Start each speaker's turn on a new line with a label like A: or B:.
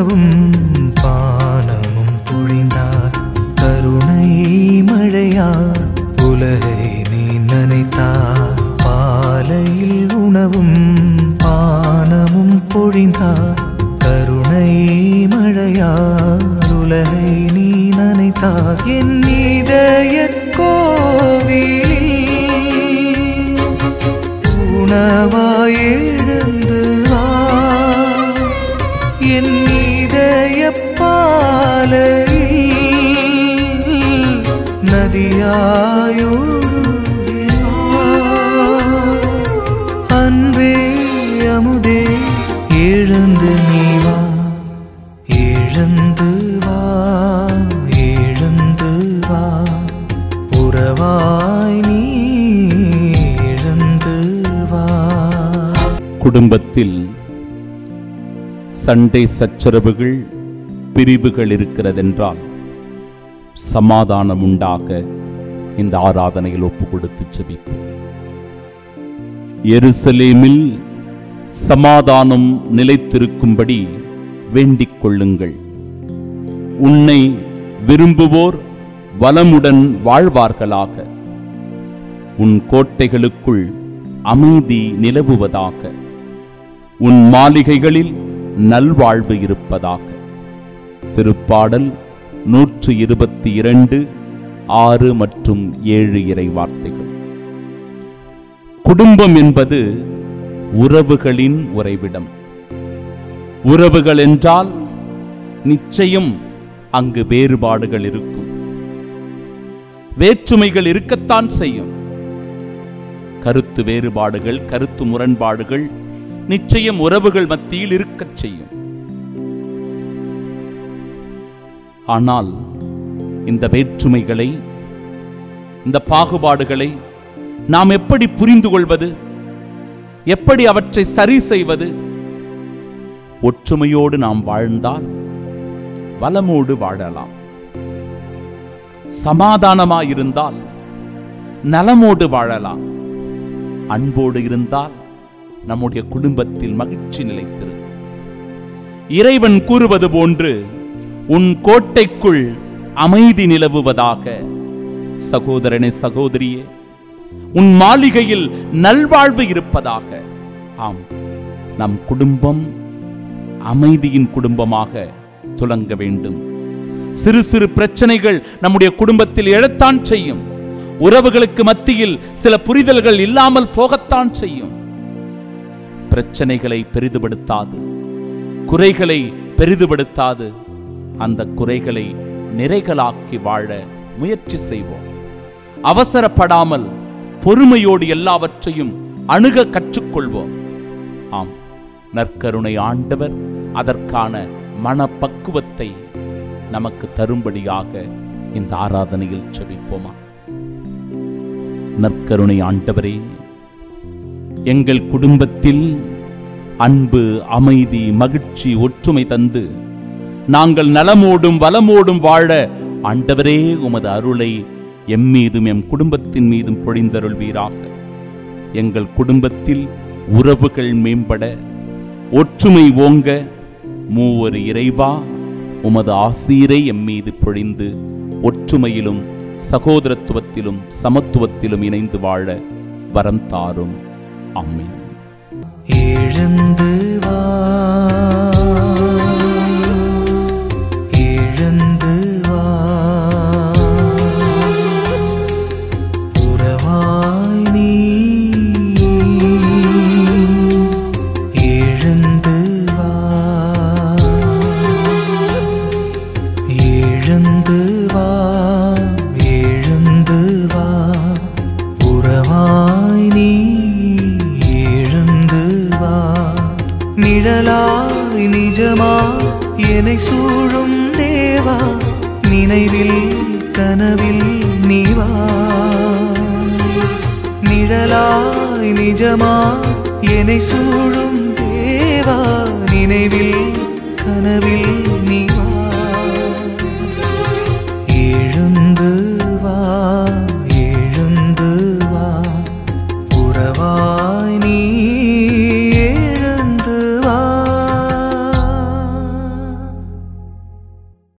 A: உணவும் பானமும் பொழிந்தார். கருணை மழையார் உலகை நீ நனைத்தார். பாலையில் உணவும் பானமும் பொழிந்தார். கருணை மழையார் உலகை நீ நனைத்தார். என் இதயக் கோவிலில் உணவாய் எழுந்து வா. என் இதயப் பாலையில் நதியாயோடு அன்பே அமுதே எழுந்து நீ வா. எழுந்து வா, எழுந்து வா, உறவாய் நீ எழுந்து வா.
B: குடும்பத்தில் சண்டை சச்சரவுகள் பிரிவுகள் இருக்கிறதென்றால் சமாதானம் உண்டாக இந்த ஆராதனையில் ஒப்பு கொடுத்து ஜெபிப்போம். எருசலேமில் சமாதானம் நிலைத்திருக்கும்படி வேண்டிக் கொள்ளுங்கள். உன்னை விரும்புவோர் வளமுடன் வாழ்வார்களாக. உன் கோட்டைகளுக்குள் அமைதி நிலவுவதாக. உன் மாளிகைகளில் நல்வாழ்வு இருப்பதாக. திருப்பாடல் 122 6 மற்றும் 7 இறை வார்த்தைகள். குடும்பம் என்பது உறவுகளின் உறைவிடம். உறவுகள் என்றால் நிச்சயம் அங்கு வேறுபாடுகள் இருக்கும், வேற்றுமைகள் இருக்கத்தான் செய்யும். கருத்து வேறுபாடுகள், கருத்து முரண்பாடுகள் நிச்சயம் உறவுகள் மத்தியில் இருக்கச் செய்யும். ஆனால் இந்த வேற்றுமைகளை, இந்த பாகுபாடுகளை நாம் எப்படி புரிந்து கொள்வது? எப்படி அவற்றை சரி செய்வது? ஒற்றுமையோடு நாம் வாழ்ந்தால் வளமோடு வாழலாம். சமாதானமாயிருந்தால் நலமோடு வாழலாம். அன்போடு இருந்தால் நம்முடைய குடும்பத்தில் மகிழ்ச்சி நிலைத்திருக்கும். இறைவன் கூறுவது போன்று உன் கோட்டைக்குள் அமைதி நிலவுவதாக. சகோதரனே, சகோதரியே, உன் மாளிகையில் நல்வாழ்வு இருப்பதாக. ஆம், நம் குடும்பம் அமைதியின் குடும்பமாக துலங்க வேண்டும். சிறு சிறு பிரச்சனைகள் நம்முடைய குடும்பத்தில் எழத்தான் செய்யும். உறவுகளுக்கு மத்தியில் சில புரிதல்கள் இல்லாமல் போகத்தான் செய்யும். பிரச்சனைகளை பெரிதுபடுத்தாது, குறைகளை பெரிதுபடுத்தாது, அந்த குறைகளை நிறைகளாக்கி வாழ முயற்சி செய்வோம். அவசரப்படாமல் பொறுமையோடு எல்லாவற்றையும் அணுக கற்றுக்கொள்வோம். ஆம், நற்கருணை ஆண்டவர் அதற்கான மனப்பக்குவத்தை நமக்கு தரும்படியாக இந்த ஆராதனையில் ஜெபிப்போமா? நற்கருணை ஆண்டவரே, எங்கள் குடும்பத்தில் அன்பு, அமைதி, மகிழ்ச்சி, ஒற்றுமை தந்து நாங்கள் நலமோடும் வளமோடும் வாழ ஆண்டவரே உமது அருளை எம்மீதும் எம் குடும்பத்தின் மீதும் பொழிந்தருள்வீராக. எங்கள் குடும்பத்தில் உறவுகள் மேம்பட, ஒற்றுமை ஓங்க, மூவரு இறைவா உமது ஆசீரை எம்மீது பொழிந்து ஒற்றுமையிலும் சகோதரத்துவத்திலும் சமத்துவத்திலும் இணைந்து வாழ வரம் தாரும். ஆமென்.
A: எழுந்து வா, எழுந்து வா, உறவாய் நீ எழுந்து வா, எழுந்து வா, எழுந்து வா, உறவாய் நீ நிழலாய் நிஜமா என்னை சூழும் தேவா, நினைவில் கனவில் நீவா. நிழலாய் நிஜமா என்னை சூழும் தேவா, நினைவில் கனவில் நீவா.